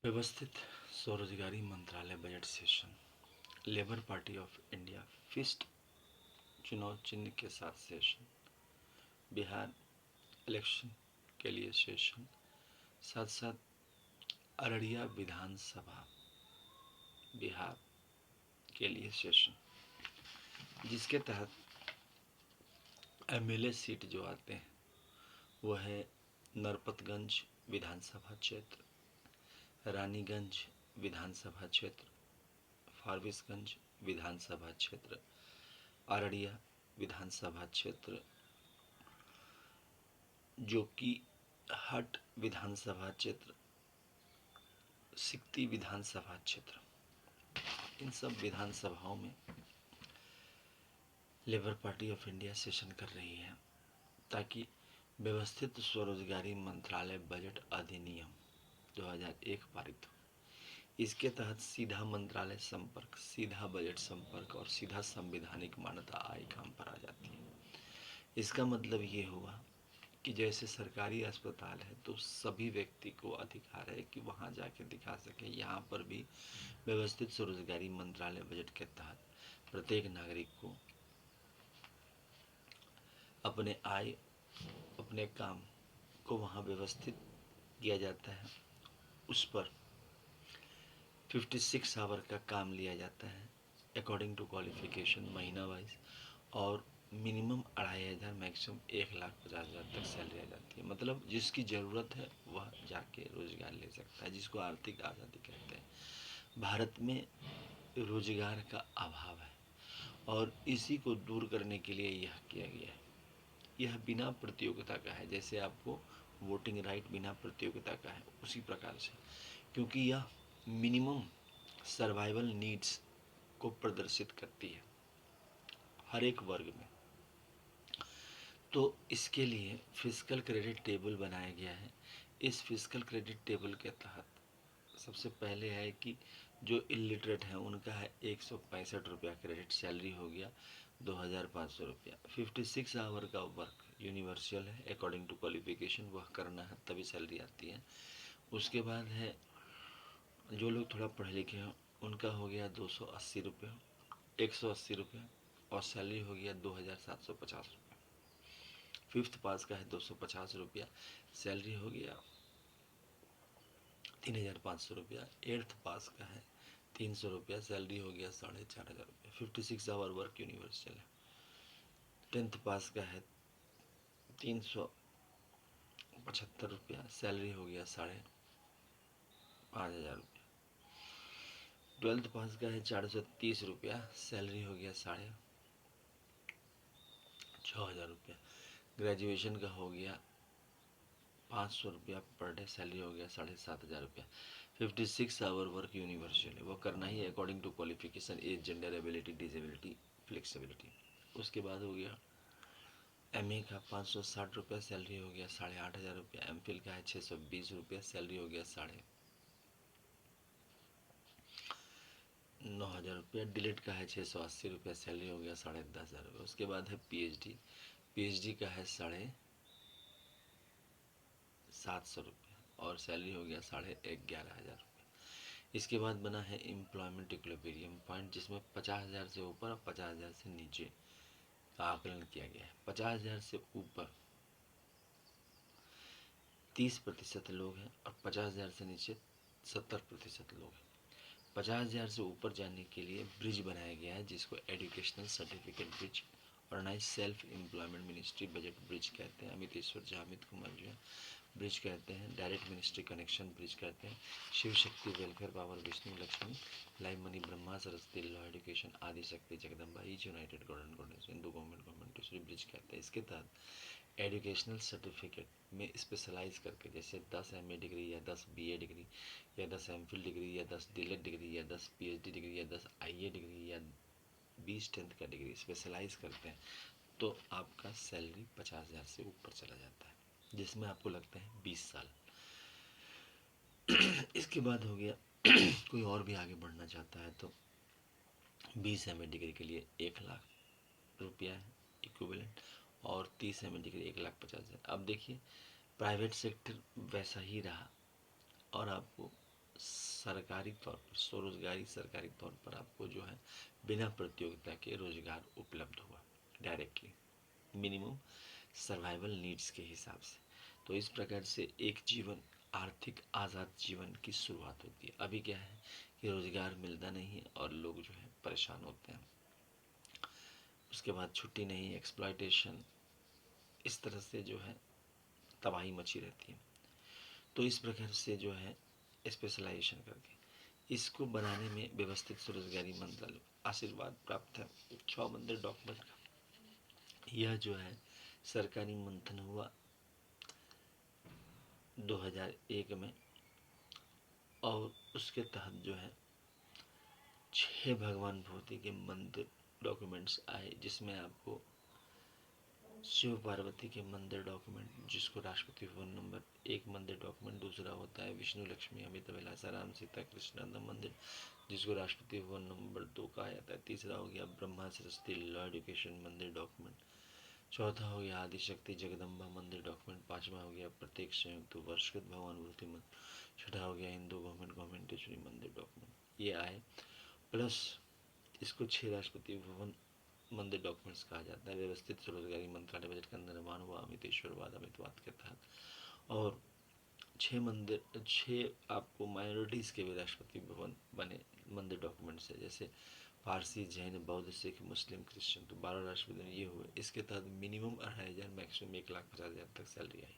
व्यवस्थित स्वरोजगारी मंत्रालय budget session. Labour party of India fist चुनाव चिन्ह के साथ सेशन। बिहार इलेक्शन के लिए सेशन। साथ साथ अररिया विधानसभा बिहार के लिए सेशन, जिसके तहत एमएलए सीट जो आते हैं वह है नरपतगंज विधानसभा क्षेत्र, रानीगंज विधानसभा क्षेत्र, फारबिसगंज विधानसभा क्षेत्र, अररिया विधानसभा क्षेत्र, जोकीहाट विधानसभा क्षेत्र, सिकटी विधानसभा क्षेत्र। इन सब विधानसभाओं में labour party of India session कर रही है ताकि व्यवस्थित स्वरोजगारी मंत्रालय बजट अधिनियम 2001 पारित हो। इसके तहत सीधा मंत्रालय संपर्क, सीधा बजट संपर्क और सीधा संवैधानिक मान्यता आई काम पर आ जाती है। इसका मतलब ये हुआ कि जैसे सरकारी अस्पताल है तो सभी व्यक्ति को अधिकार है कि वहाँ जाके दिखा सके। यहाँ पर भी व्यवस्थित स्वरोजगारी मंत्रालय बजट के तहत प्रत्येक नागरिक को अपने आय, अपने काम को वहाँ व्यवस्थित किया जाता है। उस पर 56 आवर का काम लिया जाता है अकॉर्डिंग टू क्वालिफिकेशन महीना वाइज, और मिनिमम 2,500 मैक्सिमम 1,50,000 तक सैलरी आ जाती है। मतलब जिसकी ज़रूरत है वह जाके रोज़गार ले सकता है, जिसको आर्थिक आज़ादी कहते हैं। भारत में रोज़गार का अभाव है और इसी को दूर करने के लिए यह किया गया है। यह बिना प्रतियोगिता का है, जैसे आपको वोटिंग राइट बिना प्रतियोगिता का है उसी प्रकार से, क्योंकि यह मिनिमम सर्वाइवल नीड्स को प्रदर्शित करती है हर एक वर्ग में। तो इसके लिए फिस्कल क्रेडिट टेबल बनाया गया है। इस फिस्कल क्रेडिट टेबल के तहत सबसे पहले है कि जो इलिटरेट हैं उनका है 165 रुपया क्रेडिट सैलरी हो गया 2,500 रुपया। 56 आवर का वर्क यूनिवर्सल है अकॉर्डिंग टू क्वालिफिकेशन, वह करना है तभी सैलरी आती है। उसके बाद है जो लोग थोड़ा पढ़े लिखे हैं उनका हो गया 280 रुपया, 180 रुपया, और सैलरी हो गया 2,750 रुपया। फिफ्थ पास का है 250 रुपया, सैलरी हो गया 3,500 रुपया। एट्थ पास का है 300 रुपया, सैलरी हो गया 4,500 रुपया। 56 आवर वर्क यूनिवर्सल है। 10th पास का है 375 रुपया, सैलरी हो गया 5,500 रुपया। 12th पास का है 430 रुपया, सैलरी हो गया 6,500 रुपया। ग्रेजुएशन का हो गया 500 रुपया पर डे, सैलरी हो गया 7,500 रुपया। 56 आवर वर्क यूनिवर्सल है, वो करना ही according to qualification, age, gender, ability, disability, flexibility. उसके बाद हो गया एमए का 560 रुपया, सैलरी हो गया 8,500 रुपया। एमफिल का है 620 रुपया, सैलरी हो गया 9,500 रुपया। डिलेट का है 680 रुपया, सैलरी हो गया 10,500 रुपया। उसके बाद है पीएचडी, पीएचडी का है 750 रुपया और सैलरी हो गया 11,500 रुपया। इसके बाद बना है एम्प्लॉयमेंट इक्विलिब्रियम पॉइंट, जिसमें 50,000 से ऊपर और 50,000 से नीचे का आकलन किया गया है। 50,000 से ऊपर 30% लोग हैं और 50,000 से नीचे 70% लोग हैं। 50,000 से ऊपर जाने के लिए ब्रिज बनाया गया है, जिसको educational certificate bridge, organize self employment ministry budget bridge कहते हैं। अमित ईश्वर झा, अमित कुमार जो है ब्रिज कहते हैं। डायरेक्ट मिनिस्ट्री कनेक्शन ब्रिज कहते हैं। Shiv Shakti welfare power Vishnu Lakshmi, live money Brahma Saraswati law education आदि शक्ति Jagdamba each United government Hindu government bridge कहते हैं। इसके तहत एजुकेशनल सर्टिफिकेट में स्पेशलाइज करके, जैसे 10 एमए डिग्री या 10 बीए डिग्री या 10 एमफिल डिग्री या 10 डीलेट डिग्री या 10 पीएचडी डिग्री या 10 आईए डिग्री या 20 10th का डिग्री स्पेशलाइज करते हैं तो आपका सैलरी 50,000 से ऊपर चला जाता है, जिसमें आपको लगता है 20 साल। इसके बाद हो गया कोई और भी आगे बढ़ना चाहता है तो 20 एमए डिग्री के लिए 1,00,000 रुपया है इक्विवेलेंट, और 30 एमए डिग्री 1,50,000। अब देखिए प्राइवेट सेक्टर वैसा ही रहा और आपको सरकारी तौर पर स्वरोजगारी सरकारी तौर पर आपको जो है बिना प्रतियोगिता के रोजगार उपलब्ध हुआ डायरेक्टली मिनिमम सर्वाइवल नीड्स के हिसाब से। तो इस प्रकार से एक जीवन आर्थिक आज़ाद जीवन की शुरुआत होती है। अभी क्या है कि रोजगार मिलता नहीं है और लोग जो है परेशान होते हैं। उसके बाद छुट्टी नहीं, एक्सप्लॉयटेशन, इस तरह से जो है तबाही मची रहती है। तो इस प्रकार से जो है स्पेशलाइजेशन करके इसको बनाने में व्यवस्थित स्वरोजगारी मंत्रालय आशीर्वाद प्राप्त है 6 मंदिर डॉक्यूमेंट का। यह जो है सरकारी मंथन हुआ 2001 में और उसके तहत जो है 6 भगवान भूति के मंदिर डॉक्यूमेंट्स आए, जिसमें आपको शिव पार्वती के मंदिर डॉक्यूमेंट जिसको राष्ट्रपति भवन नंबर 1 मंदिर डॉक्यूमेंट, दूसरा होता है विष्णु लक्ष्मी अमित अभिलाषा राम सीता कृष्णानंद मंदिर जिसको राष्ट्रपति भवन नंबर 2 कहा जाता है, तीसरा हो गया ब्रह्मा सरस्वती लॉ एजुकेशन मंदिर डॉक्यूमेंट, चौथा हो गया आदिशक्ति जगदम्बा मंदिर डॉक्यूमेंट, पांचवा हो गया प्रत्येक संयुक्त वर्षगत भगवान भूति मंदिर, छठा हो गया हिंदू गवर्नमेंटेशनरी मंदिर डॉक्यूमेंट। ये आए प्लस इसको 6 राष्ट्रपति भवन मंदिर डॉक्यूमेंट्स कहा जाता है। व्यवस्थित स्वरोजगारी मंत्रालय बजट का निर्माण हुआ अमितेश्वरवाद अमितवाद के तहत और 6 आपको माइनॉरिटीज़ के भी राष्ट्रपति भवन बने मंदिर डॉक्यूमेंट्स है, जैसे पारसी जैन बौद्ध सिख मुस्लिम क्रिश्चियन, तो 12 राष्ट्रपति ये हुए। इसके तहत मिनिमम 2,500 मैक्सिमम 1,50,000 तक सैलरी आई।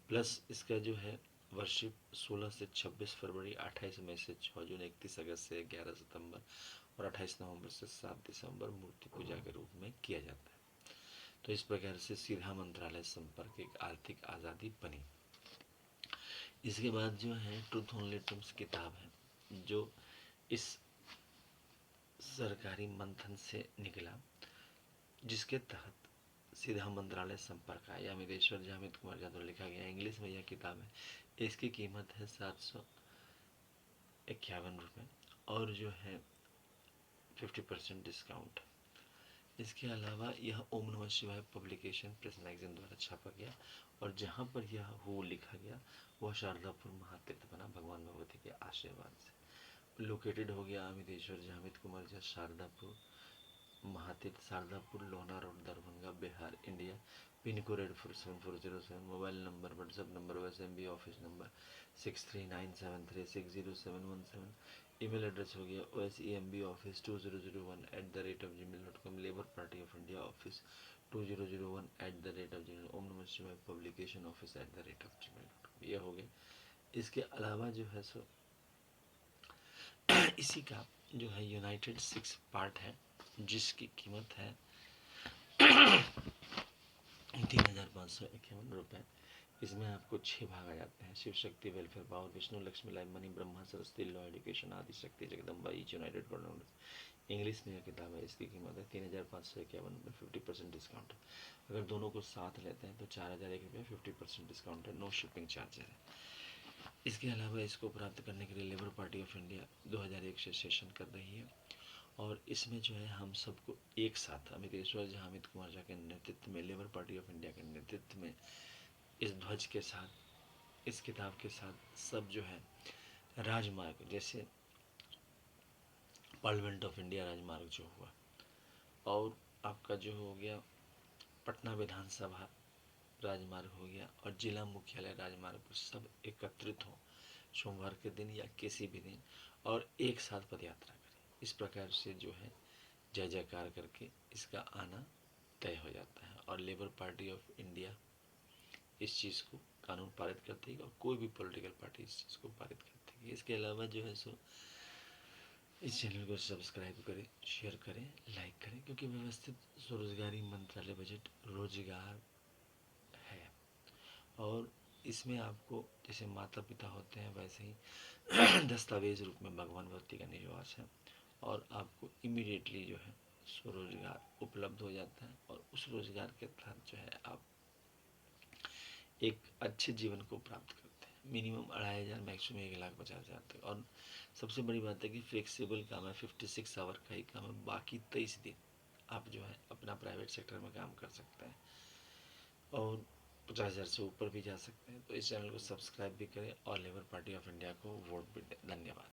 प्लस इसका जो है वर्षिप 16 से 26 फरवरी, 28 मई से 6 जून, 31 अगस्त से 11 सितंबर और 28 नवंबर से 7 दिसंबर मूर्ति पूजा के रूप में किया जाता है। तो इस प्रकार से सीधा मंत्रालय संपर्क एक आर्थिक आज़ादी बनी। इसके बाद जो है ट्रूथ ओनली ट्रूम्स किताब है जो इस सरकारी मंथन से निकला, जिसके तहत सीधा मंत्रालय संपर्क आया। अमितेश्वर जी अमित कुमार यादव लिखा गया, इंग्लिश में यह किताब है। इसकी कीमत है 751 रुपये और जो है 50% डिस्काउंट। इसके अलावा यह ओम Namah Shivay publication press magazine द्वारा छापा गया और जहाँ पर यह हो लिखा गया वह शारदापुर महातीर्थ बना भगवान भगवती के आशीर्वाद से। लोकेटेड हो गया Amiteshwar ji Amit Kumar ji Sharadapur Mahatirth Sharadapur Lohna road Darbhanga Bihar India, pin code 8474007, mobile number WhatsApp number OSMB office number 6397360717, email address हो गया osemb office2001@gmail.com, labour party of India office 2001@gmail, Om Namah Shivay publication office @gmail.com। ये हो गए। इसके अलावा जो है सो इसी का जो है यूनाइटेड 6 पार्ट है जिसकी कीमत है 3,551 रुपये। इसमें आपको 6 भाग आ जाते हैं। Shiv Shakti welfare power, Vishnu Lakshmi live money, Brahma Saraswati law education, आदि शक्ति Jagdamba each United government. English में यह किताब है, इसकी कीमत है 3,551 रुपये, 50% डिस्काउंट है। अगर दोनों को साथ लेते हैं तो 4,001 रुपये, 50% डिस्काउंट है, नो शिपिंग चार्जेस है। इसके अलावा इसको प्राप्त करने के लिए लेबर पार्टी ऑफ इंडिया 2001 से सेशन कर रही है और इसमें जो है हम सबको एक साथ अमितेश्वर झा अमित कुमार झा के नेतृत्व में, लेबर पार्टी ऑफ इंडिया के नेतृत्व में, इस ध्वज के साथ, इस किताब के साथ सब जो है राजमार्ग, जैसे पार्लियामेंट ऑफ इंडिया राजमार्ग जो हुआ और आपका जो हो गया पटना विधानसभा राजमार्ग हो गया और जिला मुख्यालय राजमार्ग पर सब एकत्रित हो सोमवार के दिन या किसी भी दिन और एक साथ पदयात्रा करें। इस प्रकार से जो है जय जयकार करके इसका आना तय हो जाता है और लेबर पार्टी ऑफ इंडिया इस चीज़ को कानून पारित करती है और कोई भी पॉलिटिकल पार्टी इस चीज़ को पारित करती है। इसके अलावा जो है सो इस चैनल को सब्सक्राइब करें, शेयर करें, लाइक करें, क्योंकि व्यवस्थित स्वरोजगारी मंत्रालय बजट रोजगार है और इसमें आपको जैसे माता पिता होते हैं वैसे ही दस्तावेज रूप में भगवान भक्ति का निवास है और आपको इमीडिएटली जो है स्वरोजगार उपलब्ध हो जाता है और उस रोजगार के तहत जो है आप एक अच्छे जीवन को प्राप्त करते हैं। मिनिमम 2,500 मैक्सिमम 1,50,000 तक। और सबसे बड़ी बात है कि फ्लेक्सिबल काम है, 56 आवर का ही काम है, बाकी 23 दिन आप जो है अपना प्राइवेट सेक्टर में काम कर सकते हैं। और 50,000 से ऊपर भी जा सकते हैं। तो इस चैनल को सब्सक्राइब भी करें और लेबर पार्टी ऑफ इंडिया को वोट भी दें। धन्यवाद।